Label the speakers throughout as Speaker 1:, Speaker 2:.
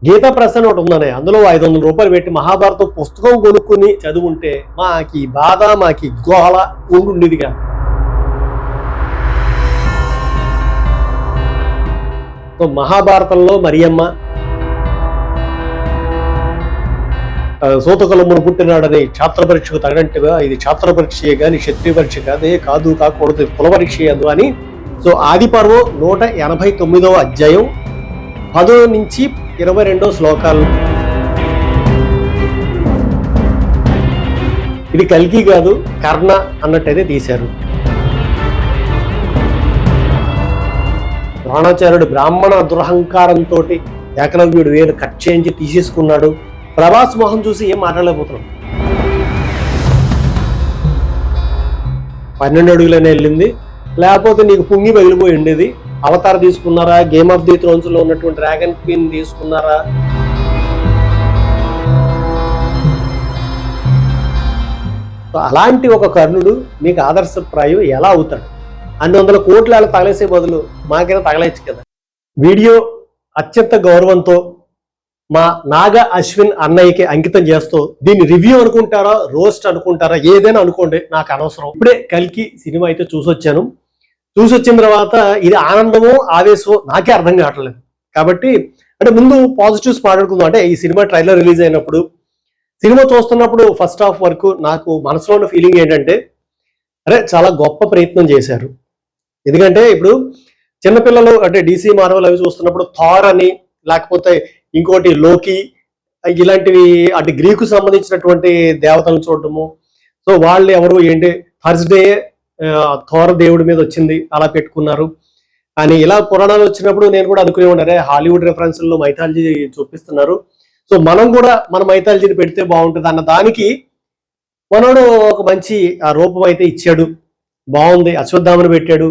Speaker 1: Gita press అని ఒకటి ఉందనే, అందులో 500 రూపాయలు పెట్టి మహాభారతం పుస్తకం కొనుక్కుని చదువుంటే మాకి బాధ మాకి గోళ ఉండేదిగా. సో మహాభారతంలో మరియమ్మ సూతకులమును పుట్టినాడని ఛాత్ర పరీక్షకు తగినట్టుగా ఇది ఛాత్ర పరీక్షయే కానీ క్షత్రియ పరీక్ష కాదే, కాదు కాకూడదు కుల పరీక్ష అదు అని. సో ఆది పర్వం 189వ అధ్యాయం 10 నుంచి 22 శ్లోకాలు. ఇది కల్కి కాదు, కర్ణ అన్నట్టయితే తీశారు. ద్రోణాచార్యుడు బ్రాహ్మణ దురహంకారంతో ఏకలవ్యుడు వేలు కట్ చేయించి తీసేసుకున్నాడు. ప్రభాస్ మోహన్ చూసి ఏం మాట్లాడలేకపోతున్నాం. 12 అడుగులనే వెళ్ళింది, లేకపోతే నీకు పుంగి పగిలిపోయి ఉండేది. అవతార్ తీసుకున్నారా, గేమ్ ఆఫ్ ది థ్రోన్స్ లో ఉన్నటువంటి డ్రాగన్ క్వీన్ తీసుకున్నారా, అలాంటి ఒక కర్ణుడు మీకు ఆదర్శప్రాయం ఎలా అవుతాడు? 200 కోట్లు అలా తగలేసే బదులు మాకైనా తగలేచ్చు కదా. వీడియో అత్యంత గౌరవంతో మా నాగ అశ్విన్ అన్నయ్యకి అంకితం చేస్తూ, దీన్ని రివ్యూ అనుకుంటారా, రోస్ట్ అనుకుంటారా, ఏదైనా అనుకోండి, నాకు అనవసరం. ఇప్పుడే కల్కి సినిమా అయితే చూసొచ్చాను. చూసొచ్చిన తర్వాత ఇది ఆనందమో ఆవేశమో నాకే అర్థం కావట్లేదు. కాబట్టి అంటే ముందు పాజిటివ్స్ మాట్లాడుకుందాం. అంటే ఈ సినిమా ట్రైలర్ రిలీజ్ అయినప్పుడు, సినిమా చూస్తున్నప్పుడు ఫస్ట్ హాఫ్ వరకు నాకు మనసులో ఉన్న ఫీలింగ్ ఏంటంటే, అరే చాలా గొప్ప ప్రయత్నం చేశారు. ఎందుకంటే ఇప్పుడు చిన్నపిల్లలు అంటే DC మార్వెల్ అవి చూస్తున్నప్పుడు థార్ అని, లేకపోతే ఇంకోటి లోకి, ఇలాంటివి అంటే గ్రీకు సంబంధించినటువంటి దేవతలను చూడటము. సో వాళ్ళు ఎవరు ఏంటి, థర్స్డే థోర్ దేవుడి మీద వచ్చింది అలా పెట్టుకున్నారు అని ఇలా పురాణాలు వచ్చినప్పుడు నేను కూడా అనుకునే ఉన్నారే, హాలీవుడ్ రెఫరెన్స్లో మైథాలజీ చూపిస్తున్నారు, సో మనం కూడా మన మైథాలజీని పెడితే బాగుంటుంది అన్న దానికి మనోడు ఒక మంచి ఆ రూపం అయితే ఇచ్చాడు. బాగుంది. అశ్వత్థామను పెట్టాడు.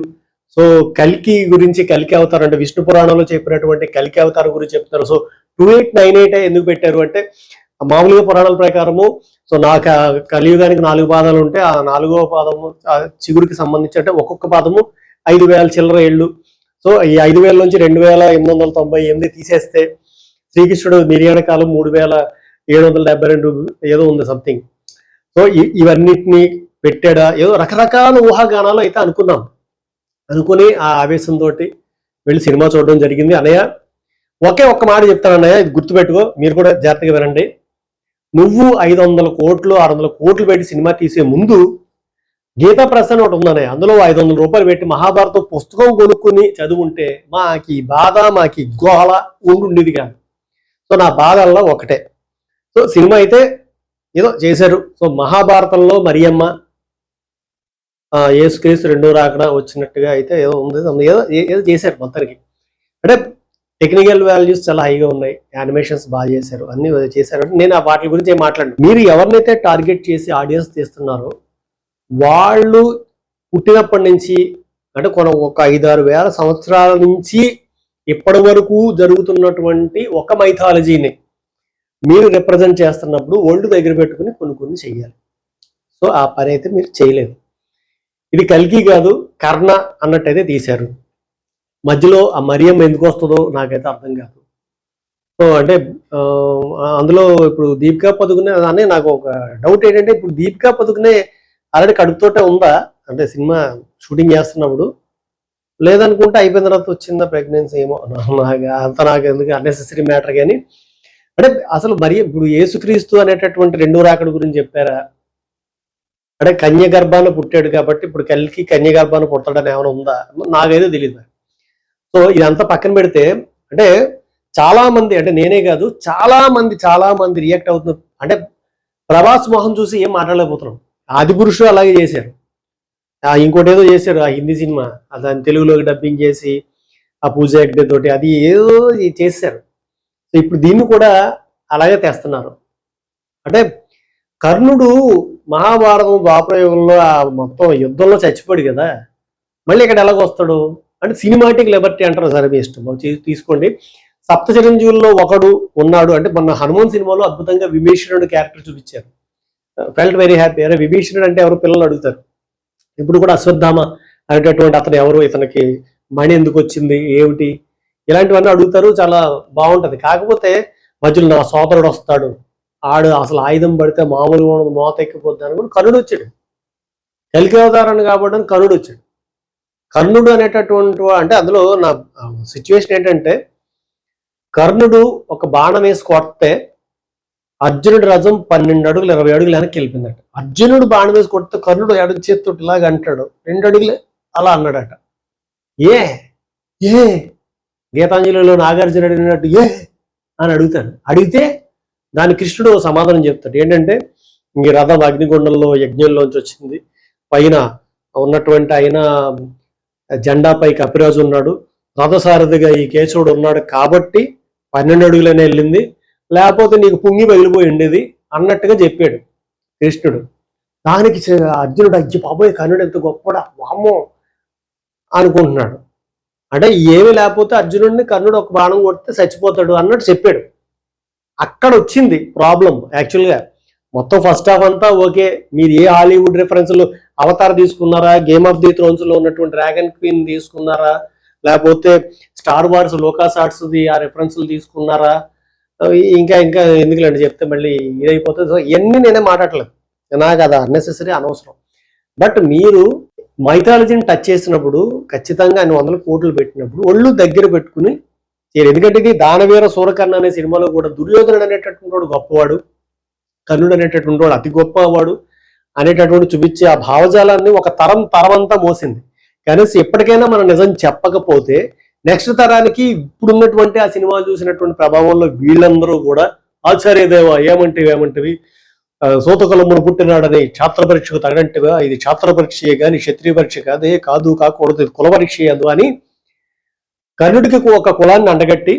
Speaker 1: సో కల్కి గురించి, కల్కి అవతారం అంటే విష్ణు పురాణంలో చెప్పినటువంటి కల్కి అవతారం గురించి చెప్తారు. సో 2898 ఎందుకు పెట్టారు అంటే, మామూలుగా పురాణాల ప్రకారము సో నాకు కలియుగానికి 4 పాదాలు ఉంటే ఆ 4వ పాదము చిగురికి సంబంధించి అంటే ఒక్కొక్క పాదము 5000 చిల్లర ఏళ్ళు. సో ఈ 5000 నుంచి 2898 తీసేస్తే శ్రీకృష్ణుడు నిర్యాణ కాలం 3772 ఏదో ఉంది సంథింగ్. సో ఇవన్నిటిని పెట్టాడా, ఏదో రకరకాల ఊహాగానాలు అయితే అనుకున్నాం. అనుకుని ఆ ఆవేశంతో వెళ్ళి సినిమా చూడడం జరిగింది. అన్నయ్య ఒక్క మాట చెప్తాను అన్నయ్య, ఇది గుర్తుపెట్టుకో, మీరు కూడా జాగ్రత్తగా వినండి. నువ్వు 500 కోట్లు 600 కోట్లు పెట్టి సినిమా తీసే ముందు గీతా ప్రెస్ అని ఒకటి ఉందన్నయ్య, అందులో 500 రూపాయలు పెట్టి మహాభారతం పుస్తకం కొనుక్కుని చదువుంటే మాకి బాధ మాకి గోళ ఉండేది కాదు. సో నా బాధల్లో ఒకటే. సో సినిమా అయితే ఏదో చేశారు. సో మహాభారతంలో మరియమ్మ యేసుక్రీస్తు 2వ రాకడ వచ్చినట్టుగా అయితే ఏదో ఉంది, ఏదో చేశారు మొత్తానికి. అంటే టెక్నికల్ వాల్యూస్ చాలా హైగా ఉన్నాయి, యానిమేషన్స్ బాగా చేశారు, అన్ని చేశారు. నేను ఆ వాటి గురించి ఏం మాట్లాడను. మీరు ఎవరినైతే టార్గెట్ చేసి ఆడియన్స్ తీస్తున్నారో వాళ్ళు పుట్టినప్పటి నుంచి అంటే ఒక 5-6 వేల సంవత్సరాల నుంచి ఇప్పటి వరకు జరుగుతున్నటువంటి ఒక మైథాలజీని మీరు రిప్రజెంట్ చేస్తున్నప్పుడు ఒళ్ళు దగ్గర పెట్టుకుని కొన్ని చెయ్యాలి. సో ఆ పని అయితే మీరు చేయలేదు. ఇది కల్కి కాదు, కర్ణ అన్నట్టయితే తీశారు. మధ్యలో ఆ మరియం ఎందుకు వస్తుందో నాకైతే అర్థం కాదు. సో అంటే అందులో ఇప్పుడు దీపికా పదుకునే అనే నాకు ఒక డౌట్ ఏంటంటే, ఇప్పుడు దీపికా పదుకునే ఆల్రెడీ కడుపుతోటే ఉందా అంటే సినిమా షూటింగ్ చేస్తున్నప్పుడు, లేదనుకుంటే అయిపోయిన తర్వాత వచ్చిందా ప్రెగ్నెన్సీ ఏమో, నాకు ఎందుకు అన్నెసెసరీ మ్యాటర్. కానీ అంటే అసలు మరి ఇప్పుడు యేసుక్రీస్తు అనేటటువంటి 2వ రాకడ గురించి చెప్పారా? అంటే కన్య గర్భాన్ని పుట్టాడు కాబట్టి ఇప్పుడు కల్కి కన్య గర్భాన్ని పుడతాడని ఏమైనా ఉందా? నాకైతే తెలియదు. సో ఇదంతా పక్కన పెడితే అంటే చాలా మంది, అంటే నేనే కాదు చాలా మంది రియాక్ట్ అవుతున్నారు. అంటే ప్రభాస్ మోహన్ చూసి ఏం మాట్లాడలేకపోతున్నాం. ఆదిపురుషుడు అలాగే చేశారు, ఇంకోటి ఏదో చేశారు ఆ హిందీ సినిమా, దాన్ని తెలుగులోకి డబ్బింగ్ చేసి ఆ పూజ హెగ్డే తోటి అది ఏదో చేశారు. సో ఇప్పుడు దీన్ని కూడా అలాగే తెస్తున్నారు. అంటే కర్ణుడు మహాభారతం ద్వాపరయుగంలో ఆ మొత్తం యుద్ధంలో చచ్చిపోడు కదా, మళ్ళీ ఇక్కడ ఎలాగొస్తాడు అంటే సినిమాటిక్ లిబర్టీ అంటారు. సరే మీ ఇష్టం తీసుకోండి. సప్త చిరంజీవుల్లో ఒకడు ఉన్నాడు అంటే మొన్న హనుమాన్ సినిమాలో అద్భుతంగా విభీషణుడు క్యారెక్టర్ చూపించారు. Felt very happy. అరే విభీషణుడు అంటే ఎవరు పిల్లలు అడుగుతారు. ఇప్పుడు కూడా అశ్వత్థామ అనేటటువంటి అతను ఎవరు, ఇతనికి మణి ఎందుకు వచ్చింది ఏమిటి, ఇలాంటివన్నీ అడుగుతారు, చాలా బాగుంటది. కాకపోతే మధ్యలో నా సోదరుడు వస్తాడు, ఆడు అసలు ఆయుధం పడితే మామూలుగా ఉండదు, మోత ఎక్కిపోద్ది అనుకుని కర్ణుడు వచ్చాడు. కలికి అవతారాన్ని కాబట్టి కర్ణుడు వచ్చాడు. కర్ణుడు అనేటటువంటి అంటే అందులో నా సిచ్యువేషన్ ఏంటంటే, కర్ణుడు ఒక బాణం వేసి కొడితే అర్జునుడి రథం 12 అడుగులు 20 అడుగులు వెనక్కి వెళ్ళిపోయిందట. అర్జునుడు బాణం వేసి కొడితే కర్ణుడు ఎడమ చేతితో ఇలాగా అంటాడు, 2 అడుగులే అలా అన్నాడట. ఏ ఏ గీతాంజలిలో నాగార్జున అడిగినట్టు ఏ అని అడుగుతాడు. అడిగితే దాని కృష్ణుడు సమాధానం చెప్తాడు. ఏంటంటే, ఈ రథం అగ్నిగుండంలో యజ్ఞంలోంచి వచ్చింది, పైన ఉన్నటువంటి ఆయన జెండాపై కపిరాజు ఉన్నాడు, రథసారథిగా ఈ కేశవుడు ఉన్నాడు కాబట్టి 12 అడుగులనే వెళ్ళింది, లేకపోతే నీకు పుంగి పగిలిపోయి ఉండేది అన్నట్టుగా చెప్పాడు కృష్ణుడు. దానికి అర్జునుడు అజ్జి బాబోయ్ కర్ణుడు ఎంత గొప్పడా వామ్మో అనుకుంటున్నాడు. అంటే ఏమి లేకపోతే అర్జునుడిని కర్ణుడు ఒక బాణం కొడితే చచ్చిపోతాడు అన్నట్టు చెప్పాడు. అక్కడ వచ్చింది ప్రాబ్లం. యాక్చువల్గా మొత్తం ఫస్ట్ హాఫ్ అంతా ఓకే, మీరు ఏ హాలీవుడ్ రిఫరెన్స్లు అవతార్ తీసుకున్నారా, గేమ్ ఆఫ్ ది థ్రోన్స్ లో ఉన్నటువంటి డ్రాగన్ క్వీన్ తీసుకున్నారా, లేకపోతే స్టార్ వార్స్ లోకాస్ ఆర్ట్స్ది ఆ రిఫరెన్స్లు తీసుకున్నారా, ఇంకా ఇంకా ఎందుకులేండి చెప్తే మళ్ళీ ఇదైపోతుంది. సో ఇవన్నీ నేనే మాట్లాడలేదు, నాకు అది అన్నెసెసరీ అనవసరం. బట్ మీరు మైథాలజీని టచ్ చేసినప్పుడు ఖచ్చితంగా ఆయన 100 కోట్లు పెట్టినప్పుడు ఒళ్ళు దగ్గర పెట్టుకుని, ఎందుకంటే ఇది దానవీర సూరకర్ణ అనే సినిమాలో కూడా దుర్యోధనుడు అనేటటువంటి వాడు గొప్పవాడు, కర్ణుడు అనేటటువంటి వాడు అతి గొప్పవాడు అనేటటువంటి చూపించి ఆ భావజాలాన్ని ఒక తరమంతా మోసింది. కనీసం ఎప్పటికైనా మనం నిజం చెప్పకపోతే నెక్స్ట్ తరానికి ఇప్పుడున్నటువంటి ఆ సినిమాలు చూసినటువంటి ప్రభావంలో వీళ్ళందరూ కూడా ఆచార్యదేవ ఏమంటివి సూతకులమును పుట్టినాడని ఛాత్ర పరీక్షకు తగనంటివా, ఇది ఛాత్ర పరీక్షయే కానీ క్షత్రియ పరీక్ష కాదే, కాకూడదు, ఇది కుల పరీక్ష అదు అని కర్ణుడికి ఒక కులాన్ని అండగట్టి,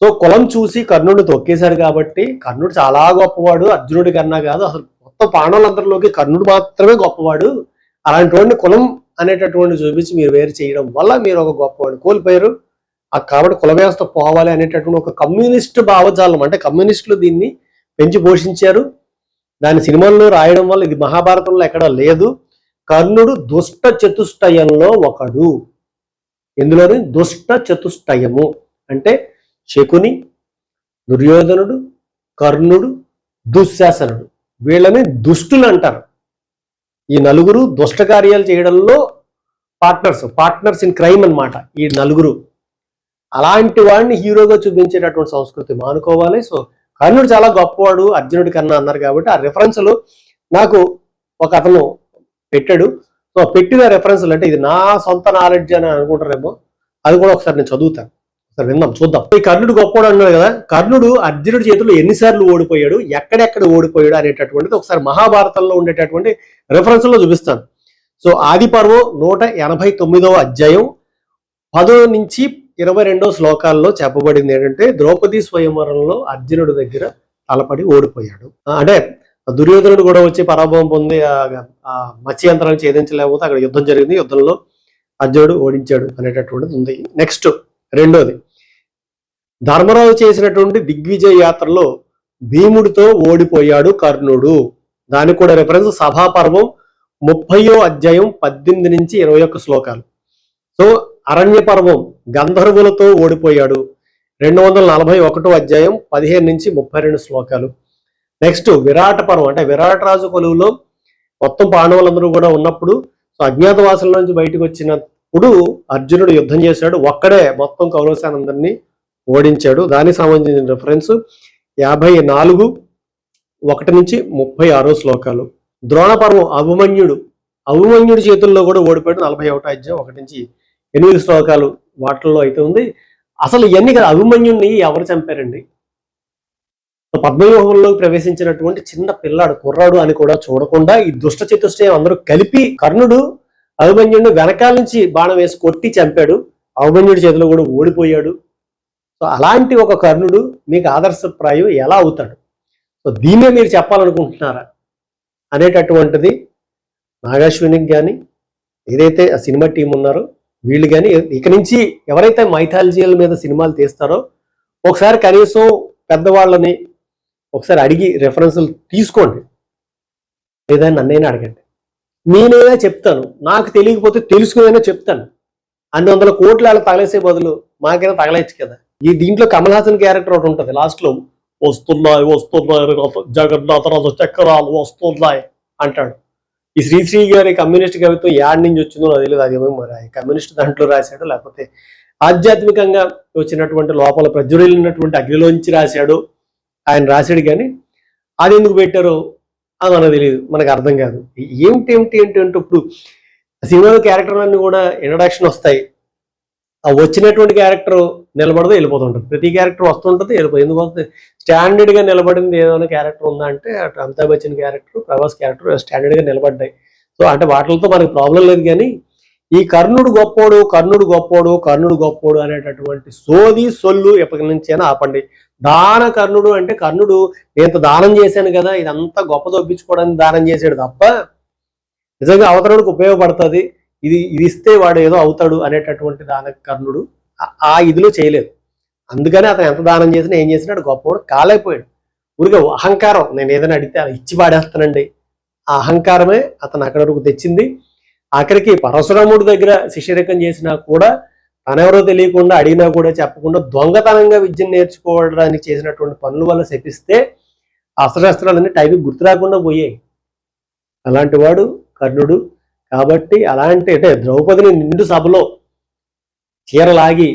Speaker 1: సో కులం చూసి కర్ణుడిని తొక్కేశారు కాబట్టి కర్ణుడు చాలా గొప్పవాడు, అర్జునుడి కన్నా కాదు, అసలు మొత్తం పాండవులందరిలోకి కర్ణుడు మాత్రమే గొప్పవాడు, అలాంటి వాడిని కులం అనేటటువంటి చూపించి మీరు వేరు చేయడం వల్ల మీరు ఒక గొప్పవాడు కోల్పోయారు. కాబట్టి కుల వ్యవస్థ పోవాలి అనేటటువంటి ఒక కమ్యూనిస్ట్ భావజాలం, అంటే కమ్యూనిస్టులు దీన్ని పెంచి పోషించారు. దాని సినిమాల్లో రాయడం వల్ల ఇది మహాభారతంలో ఎక్కడ లేదు. కర్ణుడు దుష్ట చతుష్టయంలో ఒకడు. ఎందులోని దుష్ట చతుష్టయము అంటే శకుని, దుర్యోధనుడు, కర్ణుడు, దుశ్శాసనుడు, వీళ్ళని దుష్టులు అంటారు. ఈ నలుగురు దుష్ట కార్యాలు చేయడంలో పార్ట్నర్స్ ఇన్ క్రైమ్ అన్నమాట ఈ నలుగురు. అలాంటి వాడిని హీరోగా చూపించేటటువంటి సంస్కృతి మానుకోవాలి. సో కర్ణుడు చాలా గొప్పవాడు అర్జునుడి కన్నా అన్నారు కాబట్టి ఆ రెఫరెన్స్లు నాకు ఒక అతను పెట్టాడు. సో పెట్టిన రెఫరెన్స్లు అంటే ఇది నా సొంత నాలెడ్జ్ అని అనుకుంటారేమో, అది కూడా ఒకసారి నేను చదువుతాను, ఒకసారి విందాం, చూద్దాం. ఈ కర్ణుడు గొప్పవాడు అన్నాడు కదా, కర్ణుడు అర్జునుడి చేతుల్లో ఎన్నిసార్లు ఓడిపోయాడు, ఎక్కడెక్కడ ఓడిపోయాడు అనేటటువంటిది ఒకసారి మహాభారతంలో ఉండేటటువంటి రెఫరెన్స్లో చూపిస్తాను. సో ఆది పర్వం 189వ అధ్యాయం 10 నుంచి 22వ శ్లోకాల్లో చెప్పబడింది ఏంటంటే, ద్రౌపది స్వయంవరంలో అర్జునుడి దగ్గర తలపడి ఓడిపోయాడు. అంటే దుర్యోధనుడు కూడా వచ్చి పరాభవం పొంది ఆ మత్స్య యంత్రాన్ని ఛేదించలేకపోతే అక్కడ యుద్ధం జరిగింది, యుద్ధంలో అర్జునుడు ఓడించాడు అనేటటువంటిది ఉంది. నెక్స్ట్ రెండోది, ధర్మరాజు చేసినటువంటి దిగ్విజయ యాత్రలో భీముడితో ఓడిపోయాడు కర్ణుడు. దానికి కూడా రెఫరెన్స్ సభాపర్వం 30వ అధ్యాయం 18 నుంచి 21 శ్లోకాలు. సో అరణ్య పర్వం గంధర్వులతో ఓడిపోయాడు 241వ అధ్యాయం 15 నుంచి 32 శ్లోకాలు. నెక్స్ట్ విరాట పర్వం అంటే విరాట రాజు కొలువులో మొత్తం పాండవులందరూ కూడా ఉన్నప్పుడు, సో అజ్ఞాతవాసుల నుంచి బయటకు వచ్చినప్పుడు అర్జునుడు యుద్ధం చేశాడు, ఒక్కడే మొత్తం కౌరవసేనందరినీ ఓడించాడు. దానికి సంబంధించిన రెఫరెన్స్ 54 1 నుంచి 36 శ్లోకాలు. ద్రోణ పర్వం అభిమన్యుడి చేతుల్లో కూడా ఓడిపోయాడు 41వ అధ్యాయం 1 నుంచి 8 శ్లోకాలు వాటిల్లో అయితే ఉంది. అసలు ఇవన్నీ కదా, అభిమన్యుడిని ఎవరు చంపారండి? పద్మవ్యూహంలోకి ప్రవేశించినటువంటి చిన్న పిల్లాడు కుర్రాడు అని కూడా చూడకుండా ఈ దుష్ట చతుష్టయం అందరూ కలిపి కర్ణుడు అభిమన్యుడిని వెనకాల నుంచి బాణం వేసి కొట్టి చంపాడు, అభిమన్యుడి చేతిలో కూడా ఓడిపోయాడు. సో అలాంటి ఒక కర్ణుడు మీకు ఆదర్శప్రాయం ఎలా అవుతాడు? సో దీన్నే మీరు చెప్పాలనుకుంటున్నారా అనేటటువంటిది నాగాశ్వినికి కానీ ఏదైతే ఆ సినిమా టీం ఉన్నారో వీళ్ళు కానీ ఇక నుంచి ఎవరైతే మైథాలజీల మీద సినిమాలు తీస్తారో ఒకసారి కనీసం పెద్దవాళ్ళని ఒకసారి అడిగి రెఫరెన్సులు తీసుకోండి, లేదా నన్నైనా అడగండి. నేనైనా చెప్తాను, నాకు తెలియకపోతే తెలుసుకునైనా చెప్తాను. అన్ని వందల కోట్లు వాళ్ళ తగలేసే బదులు మాకైనా తగలేచ్చు కదా. దీంట్లో కమల్ హాసన్ క్యారెక్టర్ ఒకటి ఉంటుంది లాస్ట్ లో, వస్తున్నాయి జగన్నాథరాజు చక్రాలు వస్తున్నాయి అంటాడు. ఈ శ్రీశ్రీ గారి కమ్యూనిస్ట్ కవిత్వం యాడ్ నుంచి వచ్చిందో నాకు తెలియదు, అదేమో మరి కమ్యూనిస్ట్ దాంట్లో రాశాడు లేకపోతే ఆధ్యాత్మికంగా వచ్చినటువంటి లోపల ప్రజ్వలినటువంటి అగ్నిలోంచి రాశాడు ఆయన రాశాడు, కానీ అది ఎందుకు పెట్టారో అది మనకు తెలియదు, మనకు అర్థం కాదు. ఏమిటి ఇప్పుడు సినిమాలో క్యారెక్టర్ అన్ని కూడా ఇంట్రడక్షన్ వస్తాయి, ఆ వచ్చినటువంటి క్యారెక్టర్ నిలబడదు వెళ్ళిపోతుంటుంది, ప్రతి క్యారెక్టర్ వస్తుంటుంది వెళ్ళిపోతుంది. ఎందుకు వస్తుంది? స్టాండర్డ్ గా నిలబడింది ఏదైనా క్యారెక్టర్ ఉందా అంటే Amitabh Bachchan character, Prabhas character standard గా నిలబడ్డాయి. సో అంటే వాటితో మనకి ప్రాబ్లం లేదు, కానీ ఈ కర్ణుడు గొప్పోడు అనేటటువంటి సోది సొల్లు ఎప్పటి నుంచైనా ఆపండి. దాన కర్ణుడు అంటే కర్ణుడు నేను దానం చేశాను కదా, ఇదంతా గొప్ప దొప్పించుకోవడానికి దానం చేశాడు తప్ప నిజంగా అవతరుడికి ఉపయోగపడుతుంది, ఇది ఇస్తే వాడు ఏదో అవుతాడు అనేటటువంటి దాన కర్ణుడు ఆ ఇదిలో చేయలేదు. అందుకని అతను ఎంత దానం చేసినా ఏం చేసినాడు గొప్పవాడు కాలేకపోయాడు. ఊరికే అహంకారం, నేను ఏదైనా అడిగితే అలా ఇచ్చి పాడేస్తానండి, ఆ అహంకారమే అతను అక్కడి వరకు తెచ్చింది. ఆఖరికి పరశురాముడి దగ్గర శిష్యరికం చేసినా కూడా తనెవరో తెలియకుండా అడిగినా కూడా చెప్పకుండా దొంగతనంగా విద్యను నేర్చుకోవడానికి చేసినటువంటి పనుల వల్ల శపిస్తే అస్త్రశస్త్రాలన్నీ టైంకి గుర్తు రాకుండా పోయాయి. అలాంటి వాడు కర్ణుడు. కాబట్టి అలాంటి అంటే ద్రౌపదిని నిండు సభలో చీరలాగి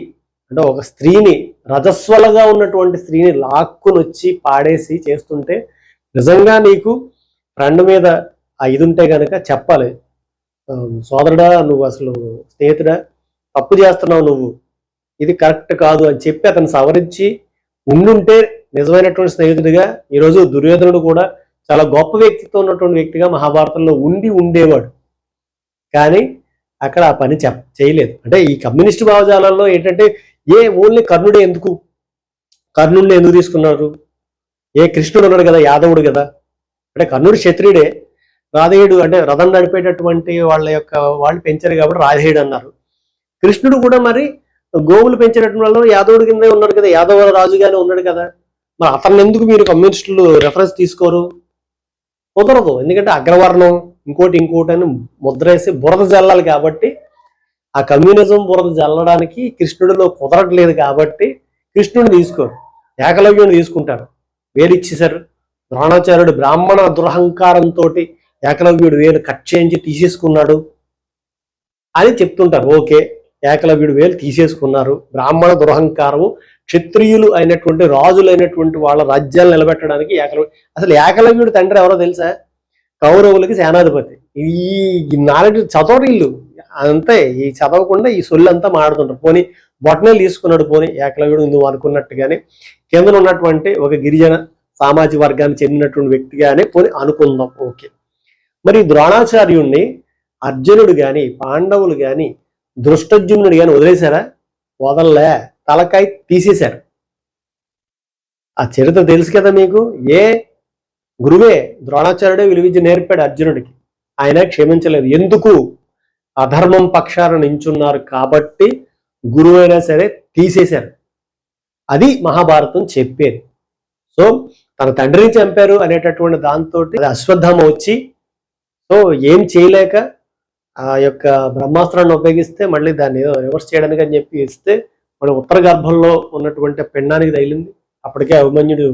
Speaker 1: అంటే ఒక స్త్రీని రజస్వలగా ఉన్నటువంటి స్త్రీని లాక్కుని వచ్చి పాడేసి చేస్తుంటే నిజంగా నీకు ఫ్రెండ్ మీద ఆ ఇది ఉంటే కనుక చెప్పాలి, సోదరుడా నువ్వు అసలు స్నేహితుడా తప్పు చేస్తున్నావు, నువ్వు ఇది కరెక్ట్ కాదు అని చెప్పి అతను సవరించి ఉండుంటే నిజమైనటువంటి స్నేహితుడిగా ఈరోజు దుర్యోధనుడు కూడా చాలా గొప్ప వ్యక్తిత్వం ఉన్నటువంటి వ్యక్తిగా మహాభారతంలో ఉండేవాడు. కానీ అక్కడ ఆ పని చేయలేదు. అంటే ఈ కమ్యూనిస్ట్ భావజాలలో ఏంటంటే ఓన్లీ కర్ణుడే ఎందుకు, కర్ణుడిని ఎందుకు తీసుకున్నారు? కృష్ణుడు ఉన్నాడు కదా, యాదవుడు కదా, అంటే కర్ణుడు క్షత్రియుడే, రాధేయుడు అంటే రథం నడిపేటటువంటి వాళ్ళు పెంచారు కాబట్టి రాధేయుడు అన్నారు. కృష్ణుడు కూడా మరి గోవులు పెంచేటటువంటి వాళ్ళు యాదవుడి కింద ఉన్నాడు కదా, యాదవ రాజుగానే ఉన్నాడు కదా, మరి అతన్ని ఎందుకు మీరు కమ్యూనిస్టులు రెఫరెన్స్ తీసుకోరు? కుదరదు. ఎందుకంటే అగ్రవర్ణం ఇంకోటి అని ముద్రేసి బురద జల్లాలి కాబట్టి ఆ కమ్యూనిజం బురద జల్లడానికి కృష్ణుడిలో కుదరట్లేదు కాబట్టి కృష్ణుడిని తీసుకోరు, ఏకలవ్యుని తీసుకుంటారు. వేలు ఇచ్చేశారు ద్రోణాచార్యుడు బ్రాహ్మణ దురహంకారంతో ఏకలవ్యుడు వేలు కట్ చేయించి తీసేసుకున్నాడు అని చెప్తుంటారు. ఓకే, ఏకలవ్యుడు వేలు తీసేసుకున్నారు, బ్రాహ్మణ దురహంకారము క్షత్రియులు అయినటువంటి రాజులైనటువంటి వాళ్ళ రాజ్యాలు నిలబెట్టడానికి అసలు ఏకలవ్యుడు తండ్రి ఎవరో తెలుసా? కౌరవులకి సేనాధిపతి. ఈ నాలుగు చదవరీళ్ళు అంతే, ఈ చదవకుండా ఈ సొల్లు అంతా మాడుతుంటారు. పోనీ బొట్టనేలు తీసుకున్నాడు, పోనీ ఏకలవ్యుడు నువ్వు అనుకున్నట్టుగానే కింద ఉన్నటువంటి ఒక గిరిజన సామాజిక వర్గానికి చెందినటువంటి వ్యక్తిగానే పోనీ అనుకుందాం. ఓకే, మరి ద్రోణాచార్యుణ్ణి అర్జునుడు గాని పాండవులు గాని దృష్టజ్యుమ్నుడు గాని వదిలేశారా? వదలలే, తలకాయ తీసేశారు. ఆ చరిత్ర తెలుసు కదా మీకు. గురువే ద్రోణాచార్యుడే విలువిద్య నేర్పాడు అర్జునుడికి, ఆయన క్షమించలేదు. ఎందుకు? అధర్మం పక్షాన నించున్నారు కాబట్టి గురువు అయినా సరే తీసేశారు. అది మహాభారతం చెప్పేది. సో తన తండ్రిని చంపారు అనేటటువంటి దాంతో అశ్వత్థామ వచ్చి సో ఏం చేయలేక ఆ యొక్క బ్రహ్మాస్త్రాన్ని ఉపయోగిస్తే మళ్ళీ దాన్ని రివర్స్ చేయడానికి అని చెప్పి ఇస్తే మన ఉత్తర గర్భంలో ఉన్నటువంటి పిండానికి తగిలింది. అప్పటికే అభిమన్యుడు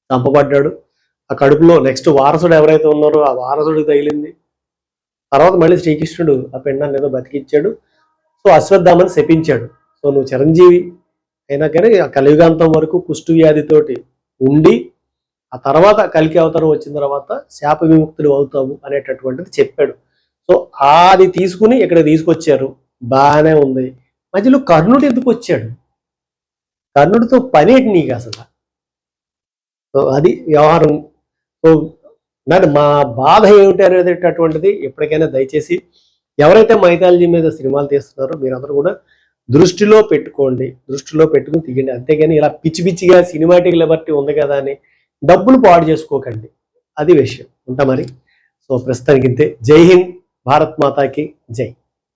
Speaker 1: చంపబడ్డాడు. ఆ కడుపులో నెక్స్ట్ వారసుడు ఎవరైతే ఉన్నారో ఆ వారసుడికి తగిలింది. తర్వాత మళ్ళీ శ్రీకృష్ణుడు ఆ పిండాన్ని ఏదో బతికిచ్చాడు. సో అశ్వత్థామని శపించాడు. సో నువ్వు చిరంజీవి అయినా కానీ ఆ కలియుగాంతం వరకు కుష్టు వ్యాధితోటి ఉండి ఆ తర్వాత కలికి అవతారం వచ్చిన తర్వాత శాప విముక్తుడు అవుతావు అనేటటువంటిది చెప్పాడు. సో అది తీసుకుని ఇక్కడ తీసుకొచ్చారు, బాగానే ఉంది. మధ్యలో కర్ణుడు ఎందుకు వచ్చాడు? కర్ణుడితో పనేటి నీకు అసలు? సో అది వ్యవహారం. సో మా బాధ ఏమిటి అనేటటువంటిది ఎప్పటికైనా దయచేసి ఎవరైతే మైథాలజీ మీద సినిమాలు తీస్తున్నారో మీరందరూ కూడా దృష్టిలో పెట్టుకోండి, దృష్టిలో పెట్టుకుని తీయండి. అంతేగాని ఇలా పిచ్చి పిచ్చిగా సినిమాటిక్ లిబర్టీ ఉంది కదా అని డబ్బులు పాడు చేసుకోకండి. అది విషయం. ఉంటా మరి. సో ప్రస్తుతానికి ఇంతే. జై హింద్, భారత్ మాతాకి జై.